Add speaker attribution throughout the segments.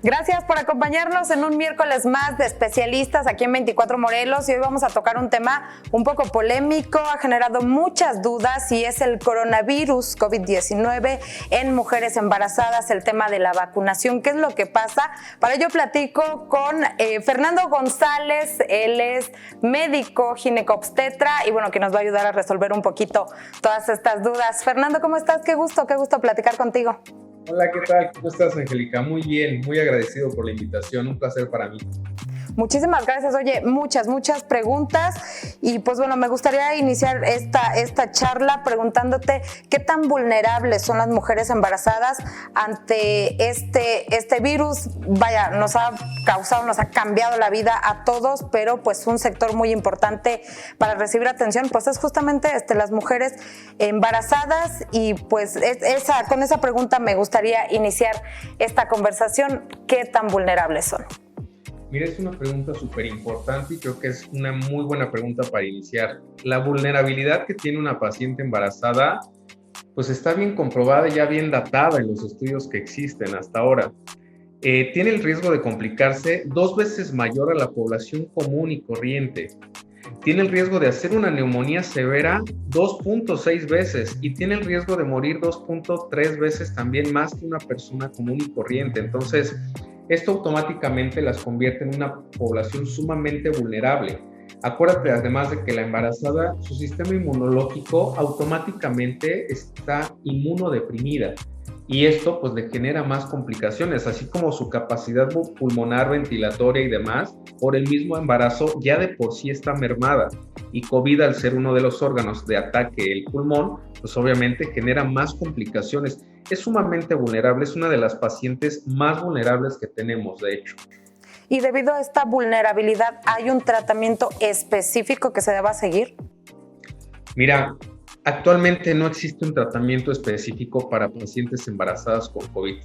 Speaker 1: Gracias por acompañarnos en un miércoles más de especialistas aquí en 24 Morelos, y hoy vamos a tocar un tema un poco polémico, ha generado muchas dudas, y es el coronavirus COVID-19 en mujeres embarazadas, el tema de la vacunación. ¿Qué es lo que pasa? Para ello platico con Fernando González. Él es médico ginecobstetra y bueno, que nos va a ayudar a resolver un poquito todas estas dudas. Fernando, ¿cómo estás? Qué gusto platicar contigo.
Speaker 2: Hola, ¿qué tal? ¿Cómo estás, Angélica? Muy bien, muy agradecido por la invitación, un placer para mí.
Speaker 1: Muchísimas gracias. Oye, muchas preguntas, y pues bueno, me gustaría iniciar esta charla preguntándote qué tan vulnerables son las mujeres embarazadas ante este virus. Vaya, nos ha cambiado la vida a todos, pero pues un sector muy importante para recibir atención pues es justamente las mujeres embarazadas, y pues con esa pregunta me gustaría iniciar esta conversación. ¿Qué tan vulnerables son?
Speaker 2: Mira, es una pregunta súper importante y creo que es una muy buena pregunta para iniciar. La vulnerabilidad que tiene una paciente embarazada pues está bien comprobada y ya bien datada en los estudios que existen hasta ahora. Tiene el riesgo de complicarse 2 veces mayor a la población común y corriente. Tiene el riesgo de hacer una neumonía severa 2.6 veces y tiene el riesgo de morir 2.3 veces también más que una persona común y corriente. Entonces, esto automáticamente las convierte en una población sumamente vulnerable. Acuérdate además de que la embarazada, su sistema inmunológico automáticamente está inmunodeprimida, y esto pues le genera más complicaciones, así como su capacidad pulmonar, ventilatoria y demás, por el mismo embarazo ya de por sí está mermada, y COVID, al ser uno de los órganos de ataque, el pulmón, pues obviamente genera más complicaciones. Es sumamente vulnerable, es una de las pacientes más vulnerables que tenemos, de hecho.
Speaker 1: Y debido a esta vulnerabilidad, ¿hay un tratamiento específico que se deba seguir?
Speaker 2: Mira, actualmente no existe un tratamiento específico para pacientes embarazadas con COVID.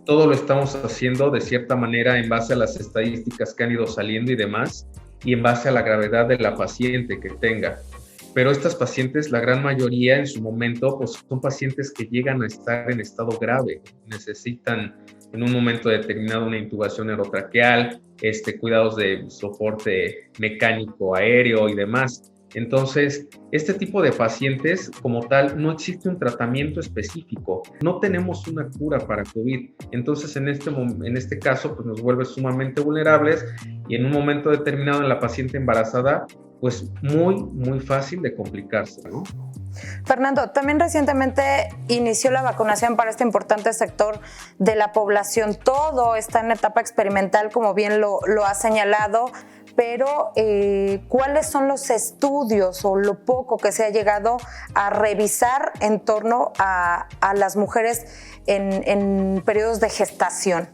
Speaker 2: Todo lo estamos haciendo de cierta manera en base a las estadísticas que han ido saliendo y demás, y en base a la gravedad de la paciente que tenga. Pero estas pacientes, la gran mayoría en su momento, pues son pacientes que llegan a estar en estado grave, necesitan en un momento determinado una intubación orotraqueal, cuidados de soporte mecánico aéreo y demás. Entonces, este tipo de pacientes, como tal, no existe un tratamiento específico. No tenemos una cura para COVID. Entonces, en este caso, pues nos vuelve sumamente vulnerables, y en un momento determinado en la paciente embarazada, pues muy fácil de complicarse, ¿no?
Speaker 1: Fernando, también recientemente inició la vacunación para este importante sector de la población. Todo está en etapa experimental, como bien lo ha señalado, pero ¿cuáles son los estudios o lo poco que se ha llegado a revisar en torno a las mujeres en periodos de gestación?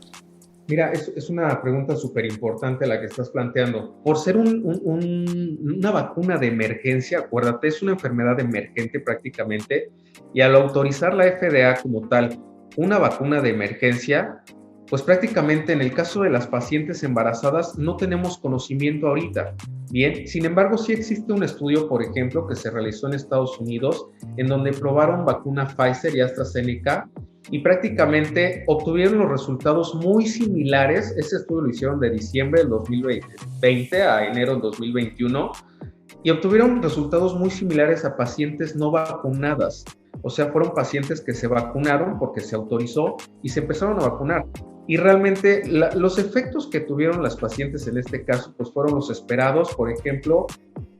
Speaker 2: Mira, es una pregunta súper importante la que estás planteando. Por ser una vacuna de emergencia, acuérdate, es una enfermedad emergente prácticamente, y al autorizar la FDA como tal una vacuna de emergencia, pues prácticamente en el caso de las pacientes embarazadas no tenemos conocimiento ahorita. Bien, sin embargo, sí existe un estudio, por ejemplo, que se realizó en Estados Unidos, en donde probaron vacuna Pfizer y AstraZeneca, y prácticamente obtuvieron los resultados muy similares. Ese estudio lo hicieron de diciembre del 2020 a enero del 2021, y obtuvieron resultados muy similares a pacientes no vacunadas. O sea, fueron pacientes que se vacunaron porque se autorizó y se empezaron a vacunar. Y realmente los efectos que tuvieron las pacientes en este caso pues fueron los esperados. Por ejemplo,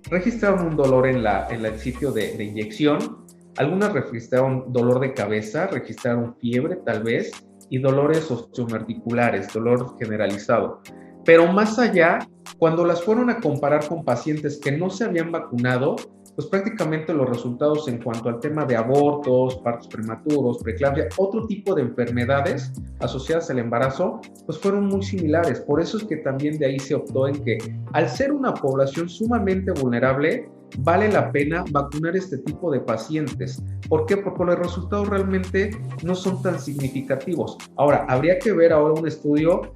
Speaker 2: registraron un dolor en el sitio de inyección. Algunas registraron dolor de cabeza, registraron fiebre tal vez, y dolores osteoarticulares, dolor generalizado. Pero más allá, cuando las fueron a comparar con pacientes que no se habían vacunado, pues prácticamente los resultados en cuanto al tema de abortos, partos prematuros, preeclampsia, otro tipo de enfermedades asociadas al embarazo, pues fueron muy similares. Por eso es que también de ahí se optó en que, al ser una población sumamente vulnerable, vale la pena vacunar este tipo de pacientes. ¿Por qué? Porque los resultados realmente no son tan significativos. Ahora, habría que ver ahora un estudio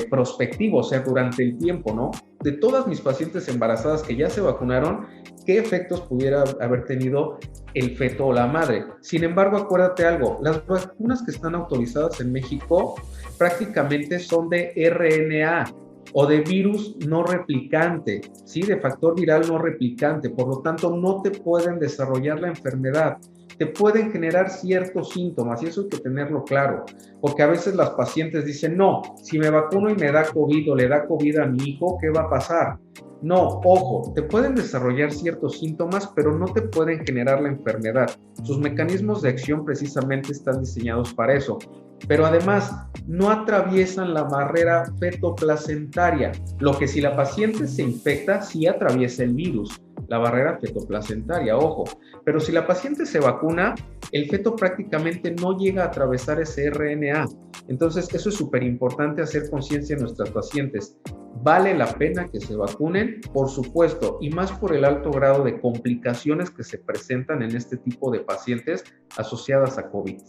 Speaker 2: prospectivo, o sea, durante el tiempo, ¿no? De todas mis pacientes embarazadas que ya se vacunaron, qué efectos pudiera haber tenido el feto o la madre. Sin embargo, acuérdate algo, las vacunas que están autorizadas en México prácticamente son de RNA o de virus no replicante, ¿sí? De factor viral no replicante, por lo tanto no te pueden desarrollar la enfermedad. Te pueden generar ciertos síntomas y eso hay que tenerlo claro, porque a veces las pacientes dicen, no, si me vacuno y me da COVID o le da COVID a mi hijo, ¿qué va a pasar? No, ojo, te pueden desarrollar ciertos síntomas, pero no te pueden generar la enfermedad. Sus mecanismos de acción precisamente están diseñados para eso. Pero además, no atraviesan la barrera fetoplacentaria, lo que si la paciente se infecta, sí atraviesa el virus, la barrera fetoplacentaria, ojo. Pero si la paciente se vacuna, el feto prácticamente no llega a atravesar ese RNA. Entonces, eso es súper importante hacer conciencia en nuestras pacientes. ¿Vale la pena que se vacunen? Por supuesto, y más por el alto grado de complicaciones que se presentan en este tipo de pacientes asociadas a COVID.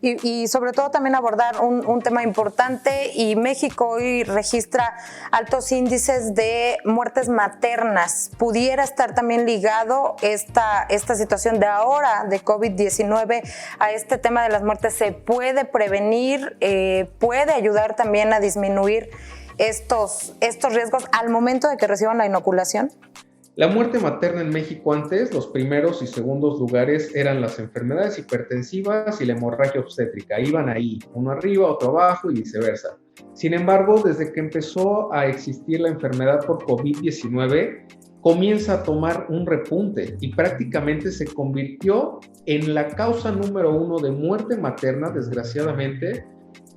Speaker 1: Y sobre todo también abordar un tema importante, y México hoy registra altos índices de muertes maternas. ¿Pudiera estar también ligado esta situación de ahora de COVID-19 a este tema de las muertes? ¿Se puede prevenir? ¿Puede ayudar también a disminuir estos riesgos al momento de que reciban la inoculación?
Speaker 2: La muerte materna en México antes, los primeros y segundos lugares eran las enfermedades hipertensivas y la hemorragia obstétrica. Iban ahí, uno arriba, otro abajo y viceversa. Sin embargo, desde que empezó a existir la enfermedad por COVID-19, comienza a tomar un repunte y prácticamente se convirtió en la causa número 1 de muerte materna, desgraciadamente,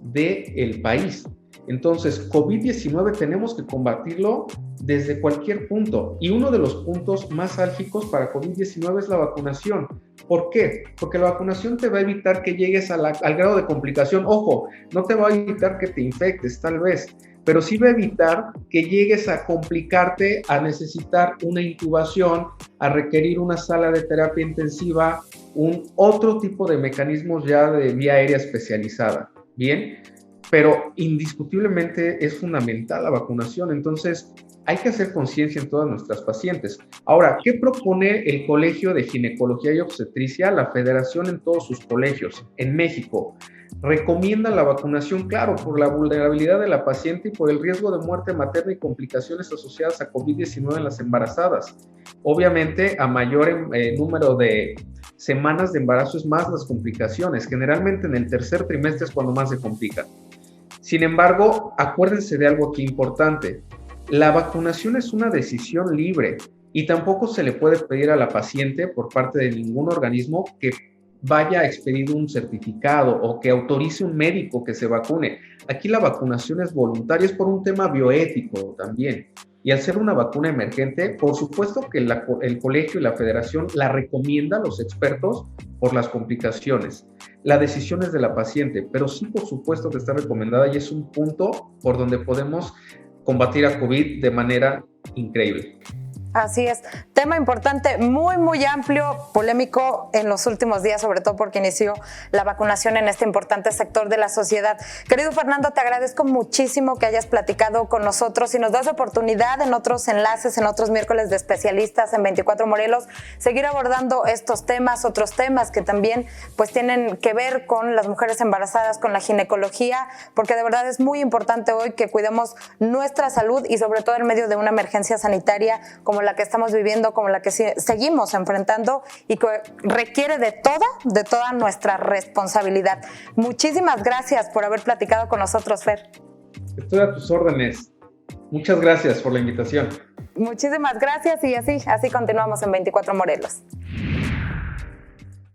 Speaker 2: del país. Entonces, COVID-19 tenemos que combatirlo desde cualquier punto, y uno de los puntos más álgicos para COVID-19 es la vacunación. ¿Por qué? Porque la vacunación te va a evitar que llegues al grado de complicación. Ojo, no te va a evitar que te infectes, tal vez, pero sí va a evitar que llegues a complicarte, a necesitar una intubación, a requerir una sala de terapia intensiva, otro tipo de mecanismos ya de vía aérea especializada. Bien, pero indiscutiblemente es fundamental la vacunación. Entonces, hay que hacer conciencia en todas nuestras pacientes. Ahora, ¿qué propone el Colegio de Ginecología y Obstetricia? La Federación en todos sus colegios en México recomienda la vacunación, claro, por la vulnerabilidad de la paciente y por el riesgo de muerte materna y complicaciones asociadas a COVID-19 en las embarazadas. Obviamente, a mayor número de semanas de embarazo es más las complicaciones. Generalmente en el tercer trimestre es cuando más se complican. Sin embargo, acuérdense de algo aquí importante. La vacunación es una decisión libre y tampoco se le puede pedir a la paciente por parte de ningún organismo que vaya a expedir un certificado o que autorice un médico que se vacune. Aquí la vacunación es voluntaria, es por un tema bioético también. Y al ser una vacuna emergente, por supuesto que el colegio y la federación la recomienda a los expertos por las complicaciones. La decisión es de la paciente, pero sí, por supuesto que está recomendada y es un punto por donde podemos combatir a COVID de manera increíble.
Speaker 1: Así es. Tema importante, muy, muy amplio, polémico en los últimos días, sobre todo porque inició la vacunación en este importante sector de la sociedad. Querido Fernando, te agradezco muchísimo que hayas platicado con nosotros y nos das oportunidad en otros enlaces, en otros miércoles de especialistas en 24 Morelos, seguir abordando estos temas, otros temas que también pues tienen que ver con las mujeres embarazadas, con la ginecología, porque de verdad es muy importante hoy que cuidemos nuestra salud y sobre todo en medio de una emergencia sanitaria como la que estamos viviendo, como la que seguimos enfrentando y que requiere de toda nuestra responsabilidad. Muchísimas gracias por haber platicado con nosotros, Fer.
Speaker 2: Estoy a tus órdenes. Muchas gracias por la invitación.
Speaker 1: Muchísimas gracias y así continuamos en 24 Morelos.